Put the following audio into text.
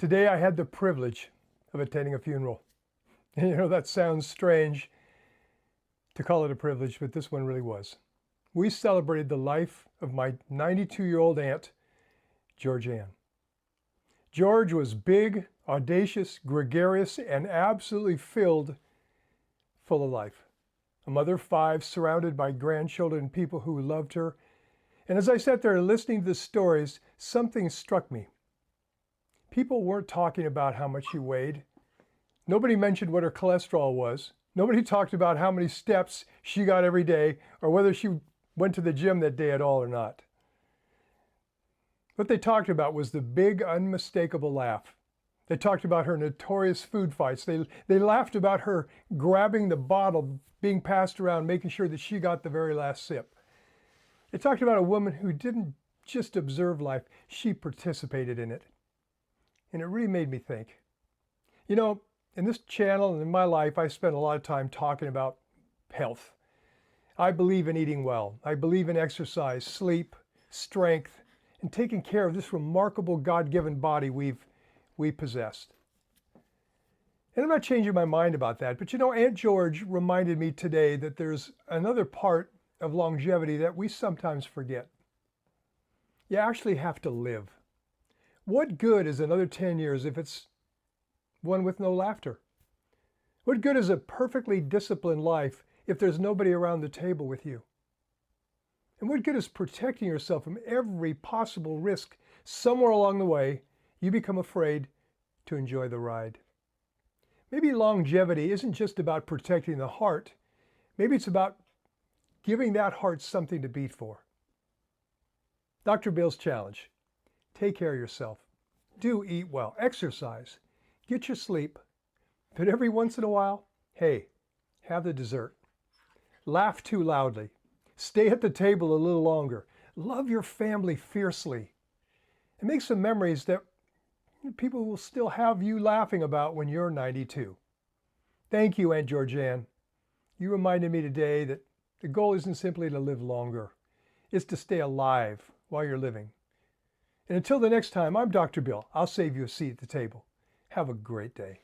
Today I had the privilege of attending a funeral. And that sounds strange to call it a privilege, but this one really was. We celebrated the life of my 92-year-old aunt, George Ann. George was big, audacious, gregarious, and absolutely full of life. A mother of 5, surrounded by grandchildren and people who loved her. And as I sat there listening to the stories, something struck me. People weren't talking about how much she weighed. Nobody mentioned what her cholesterol was. Nobody talked about how many steps she got every day or whether she went to the gym that day at all or not. What they talked about was the big, unmistakable laugh. They talked about her notorious food fights. They laughed about her grabbing the bottle being passed around, making sure that she got the very last sip. They talked about a woman who didn't just observe life, she participated in it. And it really made me think. In this channel and in my life, I spend a lot of time talking about health. I believe in eating well. I believe in exercise, sleep, strength, and taking care of this remarkable God-given body we possessed. And I'm not changing my mind about that, but Aunt George reminded me today that there's another part of longevity that we sometimes forget. You actually have to live. What good is another 10 years if it's one with no laughter? What good is a perfectly disciplined life if there's nobody around the table with you? And what good is protecting yourself from every possible risk somewhere along the way you become afraid to enjoy the ride? Maybe longevity isn't just about protecting the heart. Maybe it's about giving that heart something to beat for. Dr. Bill's challenge. Take care of yourself. Do eat well. Exercise. Get your sleep. But every once in a while, hey, have the dessert. Laugh too loudly. Stay at the table a little longer. Love your family fiercely. And make some memories that people will still have you laughing about when you're 92. Thank you, Aunt George Ann. You reminded me today that the goal isn't simply to live longer. It's to stay alive while you're living. And until the next time, I'm Dr. Bill. I'll save you a seat at the table. Have a great day.